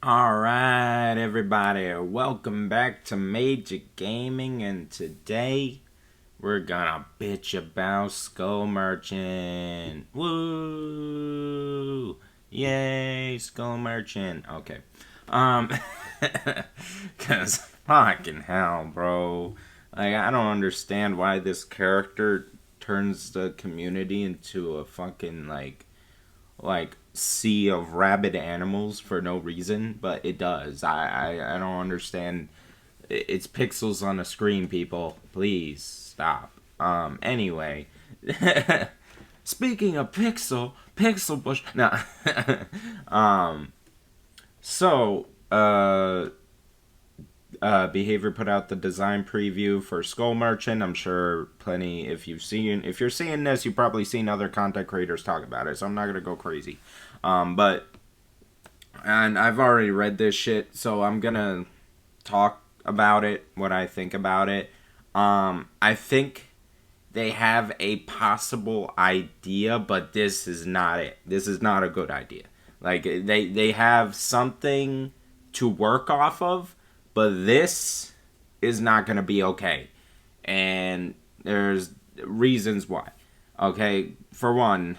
Alright, everybody, welcome back to Major Gaming, and today we're gonna bitch about Skull Merchant. Woo! Yay, Skull Merchant. Okay. Um, cause fucking hell, bro. Like, I don't understand why this character turns the community into a fucking, like sea of rabid animals for no reason, but it does. I don't understand. It's pixels on a screen, people. Please stop. Anyway, speaking of pixel bush. No. um. So, Behavior put out the design preview for Skull Merchant. I'm sure plenty. If you're seeing this, you've probably seen other content creators talk about it. So I'm not gonna go crazy. But and I've already read this shit, so I'm gonna talk about it, what I think about it. I think they have a possible idea, but this is not it. This is not a good idea. Like they have something to work off of, but this is not gonna be okay. And there's reasons why. Okay, for one,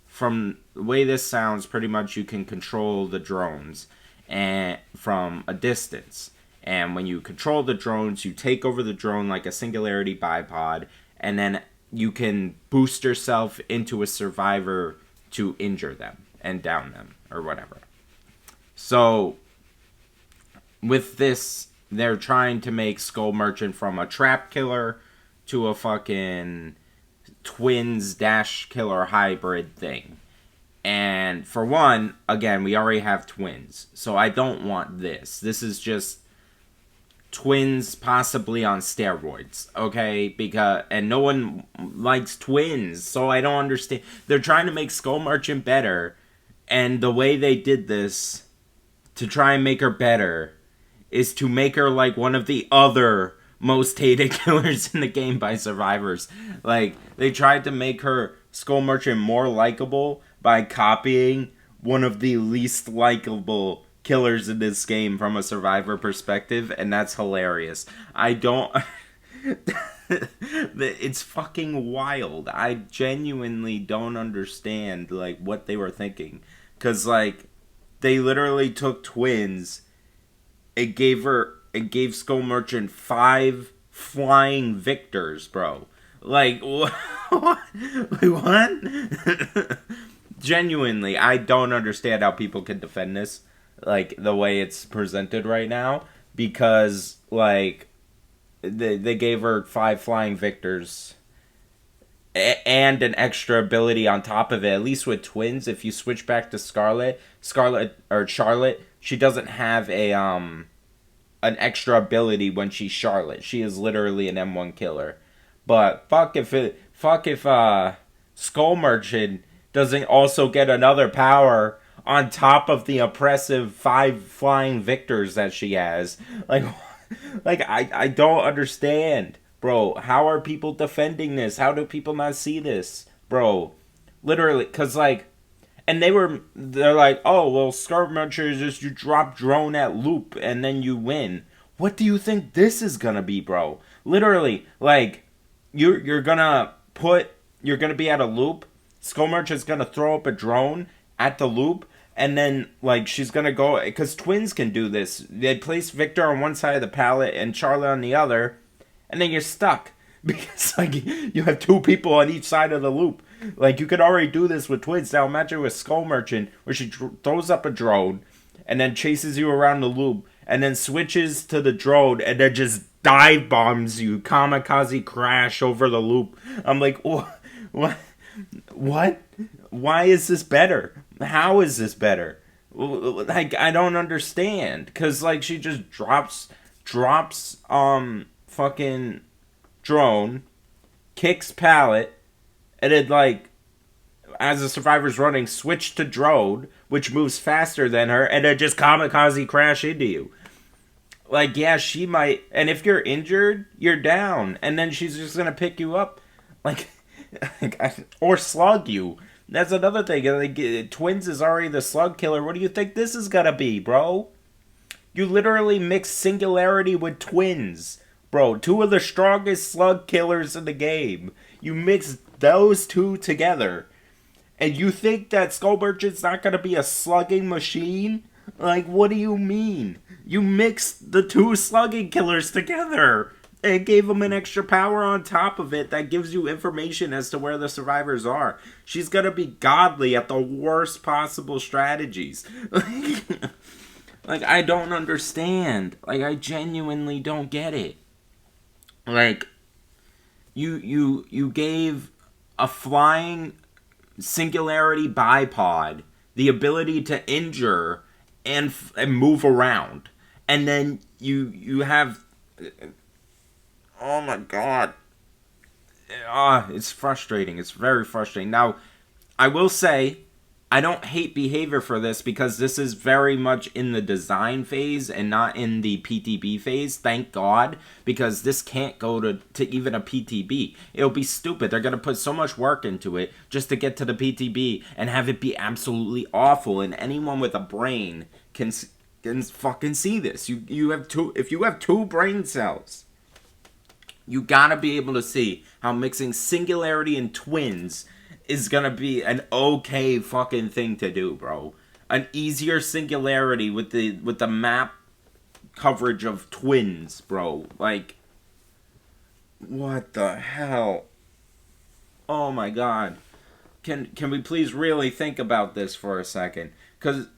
from the way this sounds, pretty much you can control the drones and from a distance. And when you control the drones, you take over the drone like a singularity bipod, and then you can boost yourself into a survivor to injure them and down them or whatever. So with this, they're trying to make Skull Merchant from a trap killer to a fucking twins dash killer hybrid thing. And for one, again, we already have twins, so I don't want this. This is just twins possibly on steroids, okay? And no one likes twins, so I don't understand. They're trying to make Skull Merchant better, and the way they did this to try and make her better is to make her like one of the other most hated killers in the game by survivors. Like, they tried to make her Skull Merchant more likable by copying one of the least likable killers in this game from a survivor perspective, and that's hilarious. I don't... It's fucking wild. I genuinely don't understand, like, what they were thinking. Because, like, they literally took twins. It gave Skull Merchant 5 flying victors, bro. Like, what? What? Genuinely, I don't understand how people can defend this, like, the way it's presented right now, because, like, they gave her 5 flying victors and an extra ability on top of it. At least with twins, if you switch back to Charlotte, she doesn't have an extra ability when she's Charlotte. She is literally an M1 killer. But fuck if Skull Merchant doesn't also get another power on top of the oppressive 5 flying victors that she has. I don't understand. Bro, how are people defending this? How do people not see this? Bro, literally, cause like, and they're like, oh, well, Skull Merchant is just you drop drone at loop and then you win. What do you think this is gonna be, bro? Literally, like, you're gonna be at a loop. Skull Merchant's gonna throw up a drone at the loop, and then, like, she's gonna go, because twins can do this. They place Victor on one side of the pallet and Charlie on the other, and then you're stuck. Because, like, you have 2 people on each side of the loop. Like, you could already do this with twins. Now imagine with Skull Merchant, where she throws up a drone, and then chases you around the loop, and then switches to the drone, and then just dive bombs you, kamikaze crash over the loop. I'm like, what? What? Why is this better? How is this better? Like, I don't understand. Cause, like, she just drops fucking drone, kicks pallet, and then, like, as the survivor's running, switch to drone, which moves faster than her, and then just kamikaze crash into you. Like, yeah, she might, and if you're injured, you're down, and then she's just gonna pick you up, like, or slug you. That's another thing. Like, Twins is already the slug killer. What do you think this is gonna be, bro? You literally mix Singularity with Twins. Bro, two of the strongest slug killers in the game. You mix those two together. And you think that Skull Merchant's not gonna be a slugging machine? Like, what do you mean? You mixed the two slugging killers together and gave them an extra power on top of it that gives you information as to where the survivors are. She's gonna be godly at the worst possible strategies. Like, I don't understand. Like, I genuinely don't get it. Like, you gave a flying Singularity bipod the ability to injure and move around, and then you have, oh my god, it's frustrating. It's very frustrating. Now, I will say, I don't hate behavior for this because this is very much in the design phase and not in the PTB phase. Thank God, because this can't go to even a PTB. It'll be stupid. They're going to put so much work into it just to get to the PTB and have it be absolutely awful. And anyone with a brain can fucking see this. You have two. If you have two brain cells, you gotta be able to see how mixing Singularity and Twins is gonna be an okay fucking thing to do, bro. An easier Singularity with the map coverage of Twins, bro. Like, what the hell? Oh my god. Can we please really think about this for a second? Because,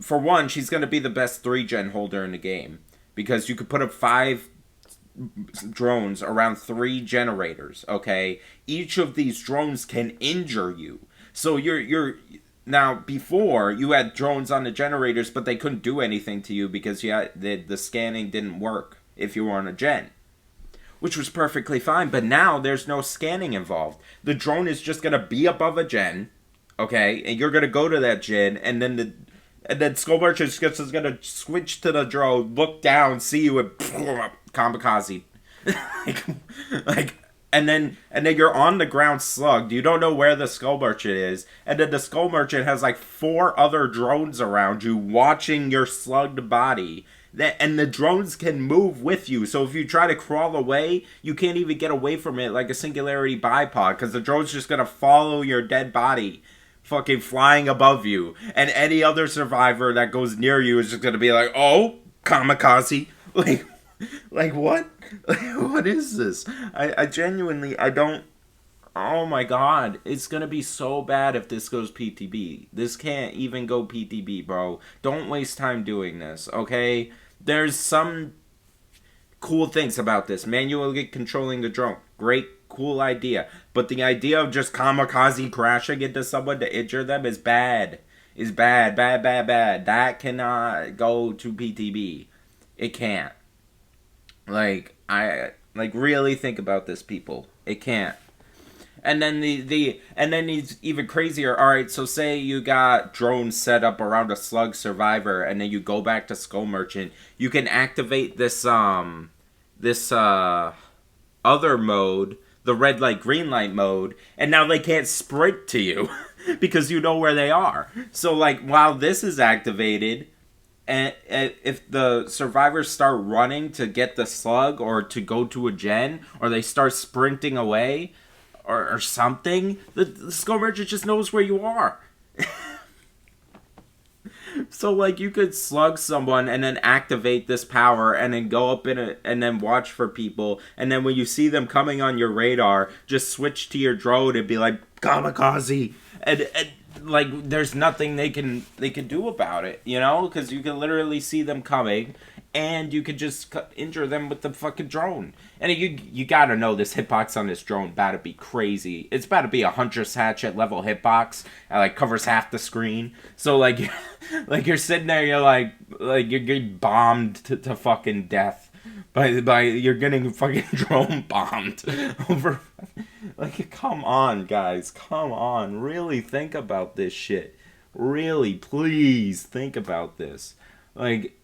for one, she's gonna be the best 3-gen holder in the game. Because you could put up 5 drones around 3 generators, okay? Each of these drones can injure you. So you're now, before you had drones on the generators, but they couldn't do anything to you because the scanning didn't work if you were on a gen, which was perfectly fine. But now there's no scanning involved. The drone is just gonna be above a gen, okay, and you're gonna go to that gen, and then Skull Merchant is gonna switch to the drone, look down, see you, and kamikaze. and then you're on the ground slugged. You don't know where the Skull Merchant is, and then the Skull Merchant has like 4 other drones around you watching your slugged body. And the drones can move with you, so if you try to crawl away, you can't even get away from it like a Singularity bipod, because the drone's just gonna follow your dead body, fucking flying above you, and any other survivor that goes near you is just gonna be like, oh, kamikaze. Like what? What is this? I genuinely, I don't, oh my god, it's gonna be so bad if this goes PTB. This can't even go PTB, bro. Don't waste time doing this, okay? There's some cool things about this. Manually controlling the drone. Great, cool idea. But the idea of just kamikaze crashing into someone to injure them is bad. Is bad. That cannot go to PTB. It can't. Really think about this, people. It can't. And then and then he's even crazier. All right, so say you got drones set up around a slug survivor, and then you go back to Skull Merchant. You can activate this other mode, the red light green light mode, and now they can't sprint to you because you know where they are. So like while this is activated, and if the survivors start running to get the slug or to go to a gen, or they start sprinting away, or something, the Skull Merchant just knows where you are. So, like, you could slug someone and then activate this power and then go up in it and then watch for people. And then when you see them coming on your radar, just switch to your drone and be like, kamikaze. And like, there's nothing they can do about it, you know? Because you can literally see them coming, and you could just injure them with the fucking drone. And you gotta know this hitbox on this drone about to be crazy. It's about to be a Huntress Hatchet level hitbox. That like covers half the screen. So like, like you're sitting there, you're like you're getting bombed to fucking death by you're getting fucking drone bombed over. Like, come on, guys, come on, really think about this shit. Really, please think about this. Like,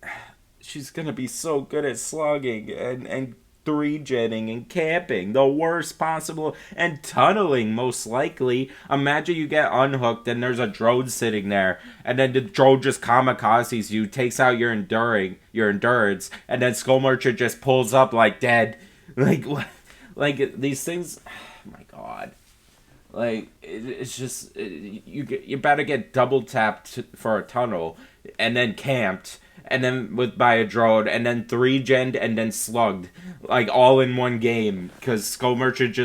she's gonna be so good at slugging, and 3-genning and camping, the worst possible, and tunneling most likely. Imagine you get unhooked and there's a drone sitting there, and then the drone just kamikazes you, takes out your endurance, and then Skull Merchant just pulls up like dead. Like what? Like these things. Oh my god. Like it's just you better get double tapped for a tunnel, and then camped, and then by a drone, and then 3-genned, and then slugged, like all in one game. Because Skull Merchant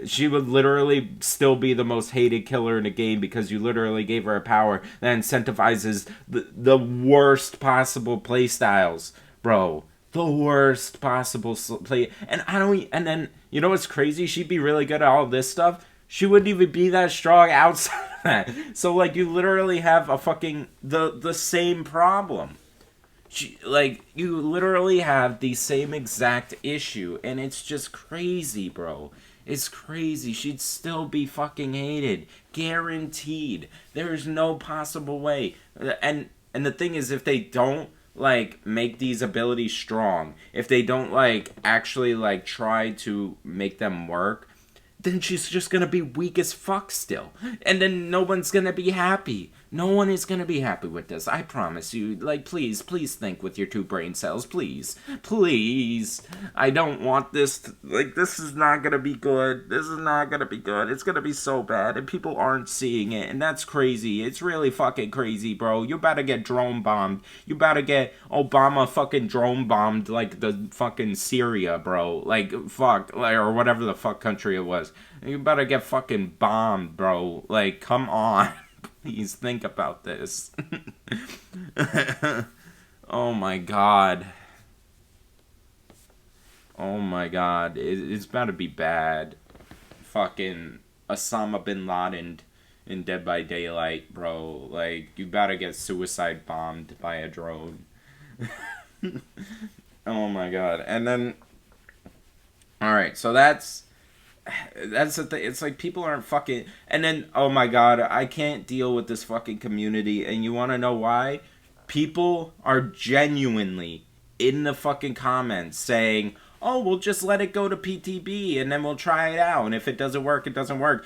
she would literally still be the most hated killer in the game because you literally gave her a power that incentivizes the worst possible play styles, bro. The worst possible play, and and then you know what's crazy? She'd be really good at all this stuff. She wouldn't even be that strong outside of that. So like you literally have a fucking the same problem. You literally have the same exact issue, and it's just crazy, bro. It's crazy. She'd still be fucking hated, guaranteed. There is no possible way. And the thing is, if they don't like make these abilities strong, if they don't like actually like try to make them work, then she's just gonna be weak as fuck still. And then no one's gonna be happy. No one is gonna be happy with this. I promise you. Like, please think with your 2 brain cells. Please. Please. I don't want this this is not gonna be good. This is not gonna be good. It's gonna be so bad. And people aren't seeing it. And that's crazy. It's really fucking crazy, bro. You better get drone bombed. You better get Obama fucking drone bombed like the fucking Syria, bro. Like, fuck. Like, or whatever the fuck country it was. You better get fucking bombed, bro. Like, come on. Please think about this. Oh my god. Oh my god. It's about to be bad. Fucking Osama bin Laden in Dead by Daylight, bro. Like, you better get suicide bombed by a drone. Oh my god. And then... Alright, so that's the thing. It's like people aren't fucking... And then, oh my god, I can't deal with this fucking community. And you want to know why? People are genuinely in the fucking comments saying, oh, we'll just let it go to PTB and then we'll try it out. And if it doesn't work, it doesn't work.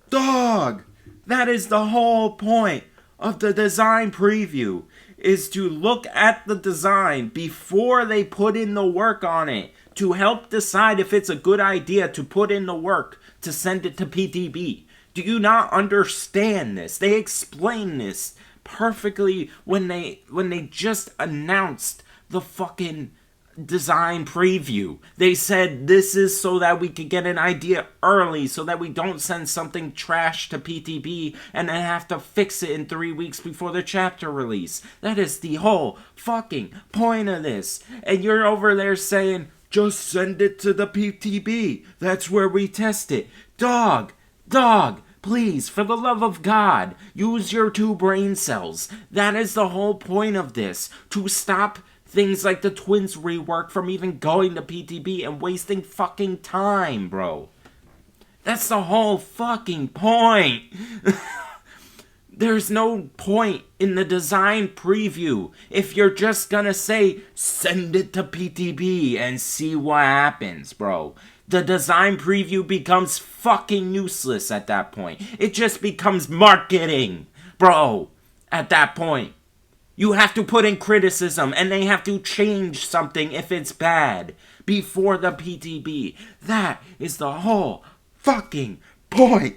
Dog! That is the whole point of the design preview. Is to look at the design before they put in the work on it, to help decide if it's a good idea to put in the work to send it to PTB. Do you not understand this? They explain this perfectly when they just announced the fucking design preview. They said this is so that we could get an idea early, so that we don't send something trash to PTB and then have to fix it in 3 weeks before the chapter release. That is the whole fucking point of this. And you're over there saying, just send it to the PTB. That's where we test it. Dog, please, for the love of God, use your 2 brain cells. That is the whole point of this. To stop things like the Twins rework from even going to PTB and wasting fucking time, bro. That's the whole fucking point. There's no point in the design preview if you're just gonna say, send it to PTB and see what happens, bro. The design preview becomes fucking useless at that point. It just becomes marketing, bro, at that point. You have to put in criticism, and they have to change something if it's bad before the PTB. That is the whole fucking point.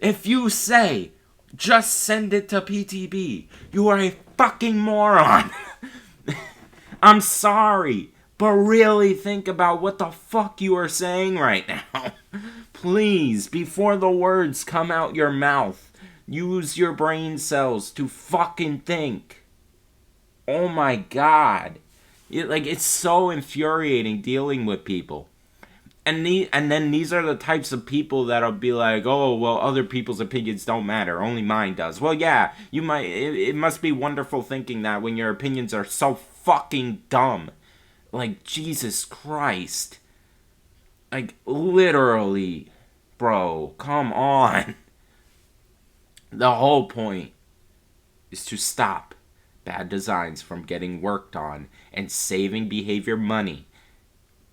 If you say, just send it to PTB, you are a fucking moron. I'm sorry, but really think about what the fuck you are saying right now. Please, before the words come out your mouth, use your brain cells to fucking think. Oh my god. It's so infuriating dealing with people. And then these are the types of people that'll be like, oh, well, other people's opinions don't matter. Only mine does. Well, yeah, you might. It must be wonderful thinking that when your opinions are so fucking dumb. Like, Jesus Christ. Like, literally. Bro, come on. The whole point is to stop bad designs from getting worked on and saving behavior money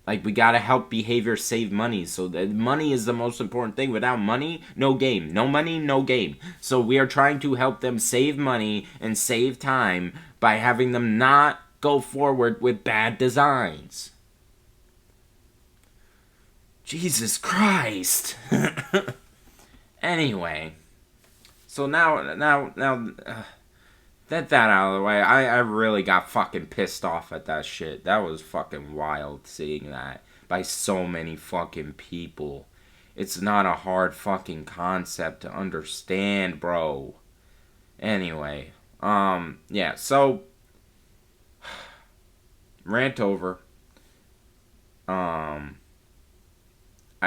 Like, we gotta help behavior save money. So that money is the most important thing. Without money, no game. No money, no game. So we are trying to help them save money and save time by having them not go forward with bad designs. Jesus Christ. Anyway, so now, that out of the way, I really got fucking pissed off at that shit. That was fucking wild seeing that by so many fucking people. It's not a hard fucking concept to understand, bro. Anyway, yeah, so rant over. I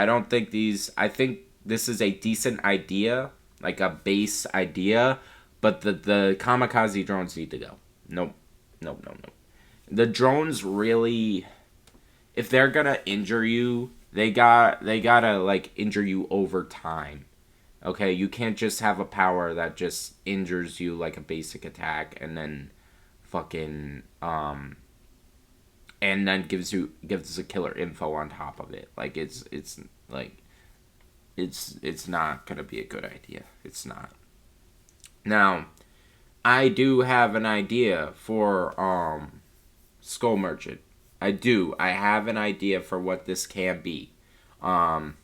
don't think I think this is a decent idea, like a base idea, but the kamikaze drones need to go. Nope. Nope. The drones really, if they're gonna injure you, they gotta like injure you over time. Okay, you can't just have a power that just injures you like a basic attack and then fucking and then gives a killer info on top of it. Like it's not gonna be a good idea. It's not. Now, I do have an idea for Skull Merchant. I do. I have an idea for what this can be. And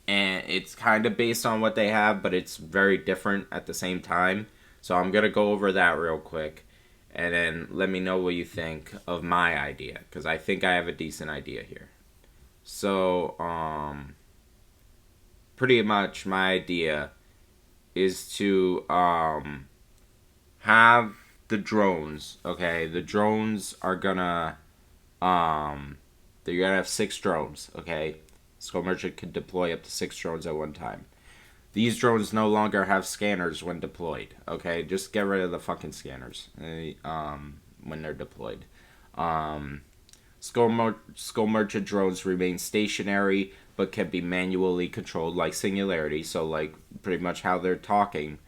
it's kind of based on what they have, but it's very different at the same time. So I'm going to go over that real quick. And then let me know what you think of my idea. Because I think I have a decent idea here. So, pretty much my idea is to have the drones. Okay, the drones are gonna they're gonna have 6 drones. Okay, Skull Merchant can deploy up to 6 drones at one time. These drones no longer have scanners when deployed. Okay, just get rid of the fucking scanners when they're deployed. Skull Merchant drones remain stationary, but can be manually controlled like Singularity. So like pretty much how they're talking.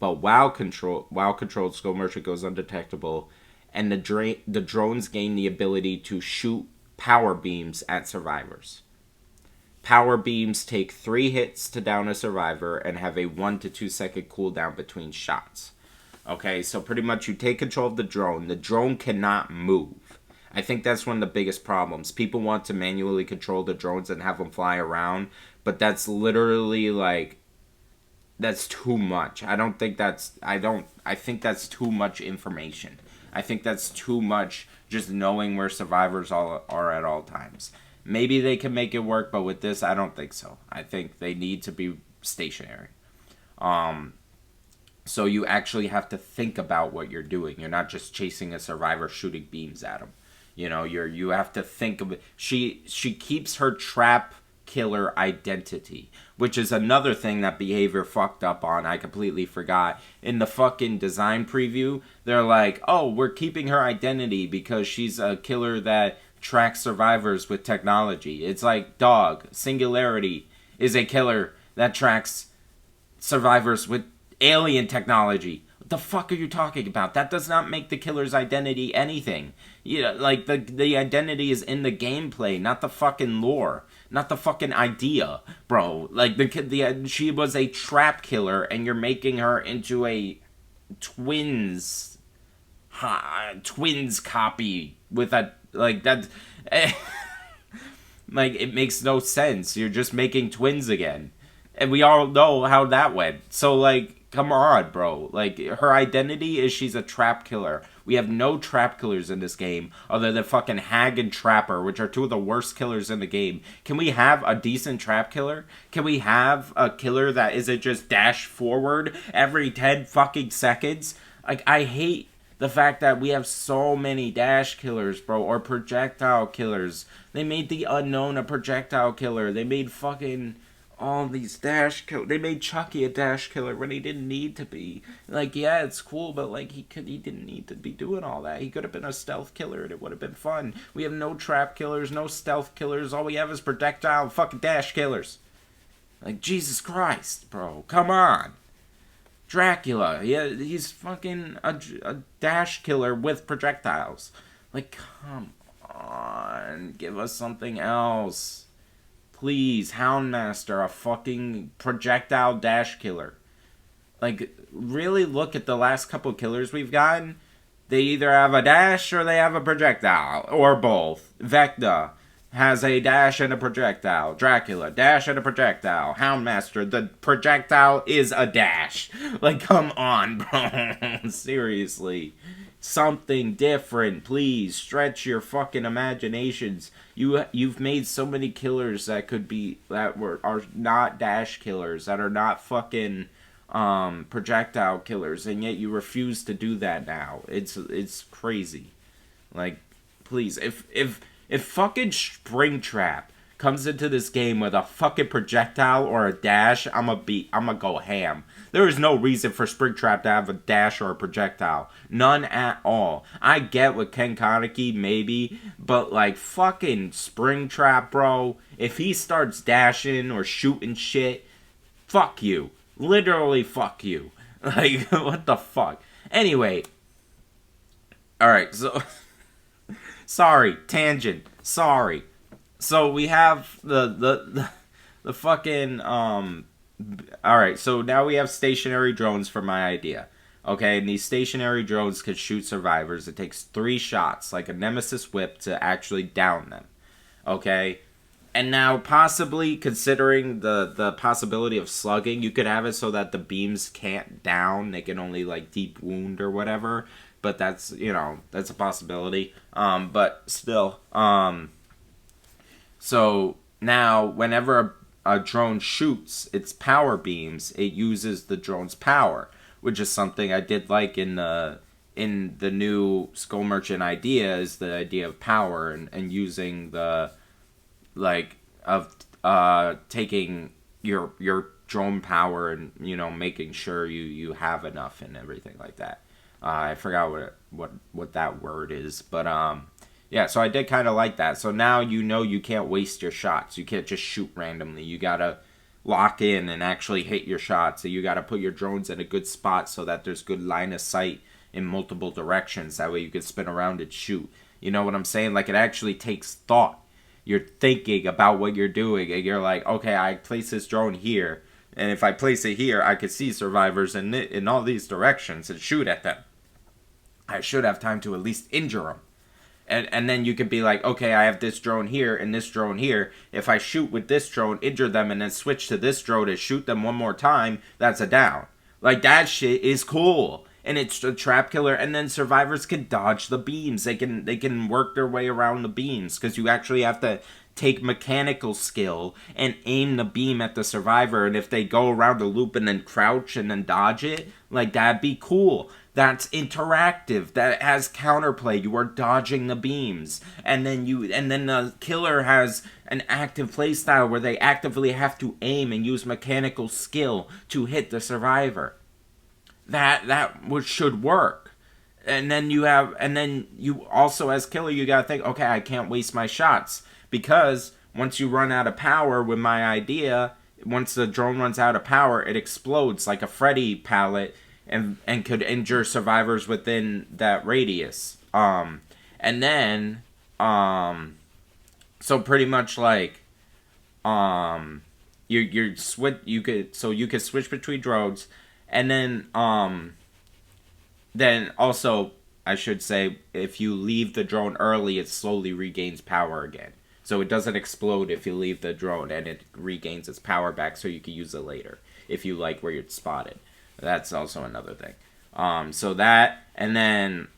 But while controlled, Skull Merchant goes undetectable, and the drones gain the ability to shoot power beams at survivors. Power beams take 3 hits to down a survivor and have a 1 to 2 second cooldown between shots. Okay, so pretty much you take control of the drone. The drone cannot move. I think that's one of the biggest problems. People want to manually control the drones and have them fly around, but that's literally like, that's too much. I think that's too much information. I think that's too much just knowing where survivors are at all times. Maybe they can make it work, but with this, I don't think so. I think they need to be stationary. So you actually have to think about what you're doing. You're not just chasing a survivor shooting beams at them. You know, you have to think of it. She keeps her trap killer identity, which is another thing that behavior fucked up on. I completely forgot. In the fucking design preview, they're like, oh, we're keeping her identity because she's a killer that tracks survivors with technology. It's like, dog, Singularity is a killer that tracks survivors with alien technology. What the fuck are you talking about? That does not make the killer's identity anything. You know, like the identity is in the gameplay, not the fucking lore, not the fucking idea, bro. Like she was a trap killer, and you're making her into a twins copy with a like that. Like it makes no sense. You're just making twins again, and we all know how that went. So like, come on, bro. Like, her identity is she's a trap killer. We have no trap killers in this game other than fucking Hag and Trapper, which are 2 of the worst killers in the game. Can we have a decent trap killer? Can we have a killer that isn't just dash forward every 10 fucking seconds? Like, I hate the fact that we have so many dash killers, bro, or projectile killers. They made the Unknown a projectile killer. They made fucking all these dash killers. They made Chucky a dash killer when he didn't need to be. Like, yeah, it's cool, but like he didn't need to be doing all that. He could have been a stealth killer and it would have been fun. We have no trap killers, no stealth killers. All we have is projectile fucking dash killers. Like, Jesus Christ, bro. Come on. Dracula, yeah, he's fucking a dash killer with projectiles. Like, come on. Give us something else. Please, Houndmaster, a fucking projectile dash killer. Like, really look at the last couple killers we've gotten. They either have a dash or they have a projectile, or both. Vecna has a dash and a projectile. Dracula, dash and a projectile. Houndmaster, the projectile is a dash. Like, come on, bro. Seriously. Something different, please. Stretch your fucking imaginations. You've made so many killers that are not dash killers, that are not fucking projectile killers, and yet you refuse to do that now. It's crazy. Like, please, if fucking Springtrap comes into this game with a fucking projectile or a dash, I'ma go ham. There is no reason for Springtrap to have a dash or a projectile. None at all. I get with Ken Kaneki, maybe, but like fucking Springtrap, bro, if he starts dashing or shooting shit, fuck you. Literally fuck you. Like, what the fuck? Anyway. Alright, so sorry, tangent. Sorry. So we have the fucking alright, so now we have stationary drones for my idea. Okay, and these stationary drones could shoot survivors. It takes 3 shots, like a Nemesis whip, to actually down them. Okay? And now, possibly, considering the possibility of slugging, you could have it so that the beams can't down. They can only, like, deep wound or whatever. But that's, that's a possibility. But still. So, now, whenever a drone shoots its power beams, it uses the drone's power. Which is something I did like in the new Skull Merchant idea, is the idea of power and using the... like, of taking your drone power and, making sure you have enough and everything like that. I forgot what that word is, but yeah, so I did kind of like that. So now you can't waste your shots. You can't just shoot randomly. You gotta lock in and actually hit your shots. So you gotta put your drones in a good spot so that there's good line of sight in multiple directions. That way you can spin around and shoot. You know what I'm saying? Like, it actually takes thought. You're thinking about what you're doing, and you're like, okay, I place this drone here, and if I place it here, I could see survivors in all these directions and shoot at them. I should have time to at least injure them. And then you could be like, okay, I have this drone here and this drone here. If I shoot with this drone, injure them, and then switch to this drone and shoot them one more time, that's a down. Like, that shit is cool. And it's a trap killer, and then survivors can dodge the beams. They can work their way around the beams, because you actually have to take mechanical skill and aim the beam at the survivor, and if they go around a loop and then crouch and then dodge it, like, that'd be cool. That's interactive. That has counterplay. You are dodging the beams. And then the killer has an active playstyle where they actively have to aim and use mechanical skill to hit the survivor. That should work. And then you also, as killer, you gotta think, okay, I can't waste my shots, because once you run out of power with my idea, once the drone runs out of power, it explodes like a Freddy pallet and could injure survivors within that radius. So pretty much like you could switch between drones. And then also, I should say, if you leave the drone early, it slowly regains power again. So it doesn't explode if you leave the drone, and it regains its power back so you can use it later, if you like where you're spotted. That's also another thing. So that, and then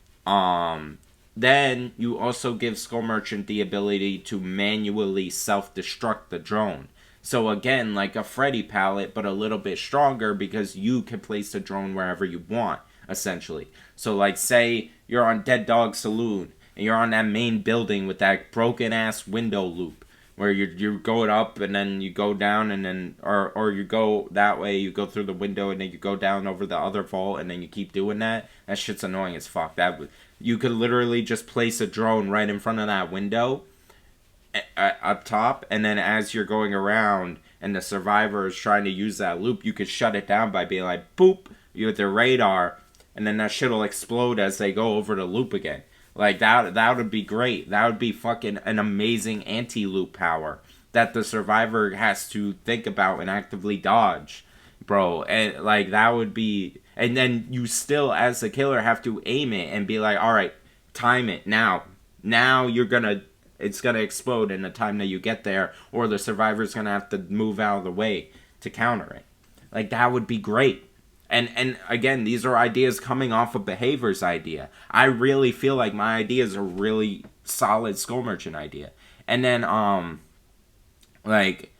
you also give Skull Merchant the ability to manually self-destruct the drone. So again, like a Freddy pallet, but a little bit stronger, because you can place the drone wherever you want, essentially. So like, say you're on Dead Dog Saloon, and you're on that main building with that broken-ass window loop, where you're going up, and then you go down, and then, or you go that way, you go through the window, and then you go down over the other vault, and then you keep doing that. That shit's annoying as fuck. You could literally just place a drone right in front of that window, up top, and then as you're going around and the survivor is trying to use that loop, you could shut it down by being like, boop, you with their radar, and then that shit will explode as they go over the loop again. Like that would be great. That would be fucking an amazing anti-loop power that the survivor has to think about and actively dodge, bro. And like that would be, and then you still as the killer have to aim it and be like, all right, time it now. Now it's gonna explode in the time that you get there, or the survivor's gonna have to move out of the way to counter it. Like that would be great. And again, these are ideas coming off of Behavior's idea. I really feel like my idea is a really solid Skull Merchant idea. And then like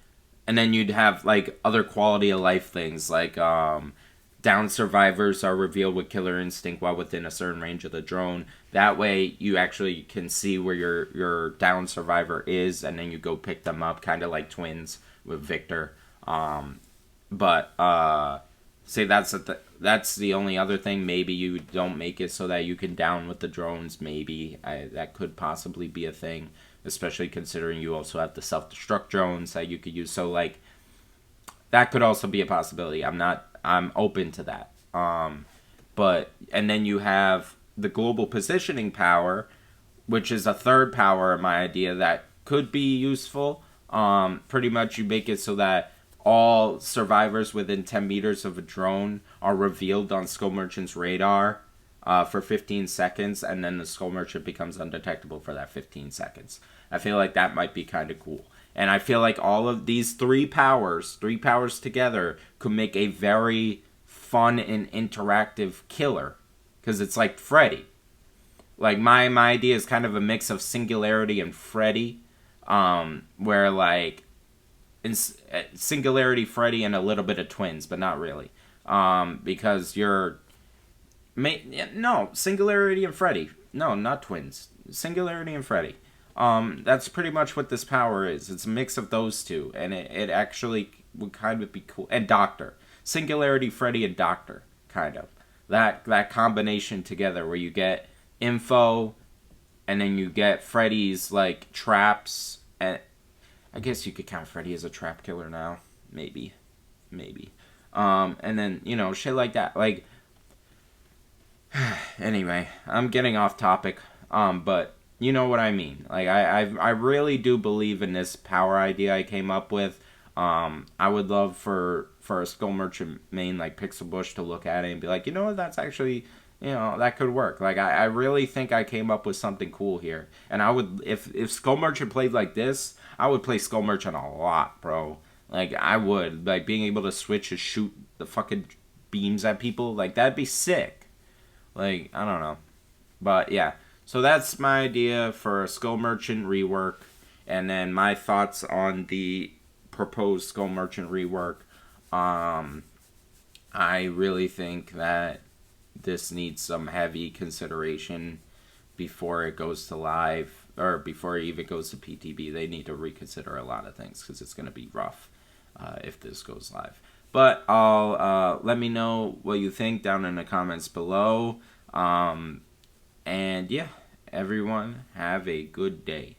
and then you'd have like other quality of life things like down survivors are revealed with killer instinct while within a certain range of the drone. That way you actually can see where your down survivor is, and then you go pick them up, kind of like twins with Victor. But say that's the only other thing. Maybe you don't make it so that you can down with the drones. Maybe that could possibly be a thing, especially considering you also have the self-destruct drones that you could use. So like that could also be a possibility. I'm open to that. But and then you have the global positioning power, which is a third power in my idea that could be useful. Pretty much you make it so that all survivors within 10 meters of a drone are revealed on Skull Merchant's radar for 15 seconds, and then the Skull Merchant becomes undetectable for that 15 seconds. I feel like that might be kind of cool. And I feel like all of these three powers together, could make a very fun and interactive killer. Because it's like Freddy. Like, my idea is kind of a mix of Singularity and Freddy. Where, like, Singularity, Freddy, and a little bit of Twins, but not really. Because you're... No, Singularity and Freddy. No, not Twins. Singularity and Freddy. That's pretty much what this power is. It's a mix of those two, and it actually would kind of be cool. And Doctor. Singularity, Freddy, and Doctor, kind of. That combination together where you get info, and then you get Freddy's, like, traps, and I guess you could count Freddy as a trap killer now. Maybe. And then, you know, shit like that. Like, anyway, I'm getting off topic, but you know what I mean. Like, I really do believe in this power idea I came up with. I would love for a Skull Merchant main like Pixel Bush to look at it and be like, you know what, that's actually, you know, that could work. Like, I really think I came up with something cool here. And I would, if Skull Merchant played like this, I would play Skull Merchant a lot, bro. Like, I would. Like, being able to switch and shoot the fucking beams at people, like, that'd be sick. Like, I don't know. But, yeah. So that's my idea for a Skull Merchant rework. And then my thoughts on the proposed Skull Merchant rework. I really think that this needs some heavy consideration before it goes to live, or before it even goes to PTB. They need to reconsider a lot of things because it's going to be rough if this goes live. But I'll let me know what you think down in the comments below. And yeah, everyone have a good day.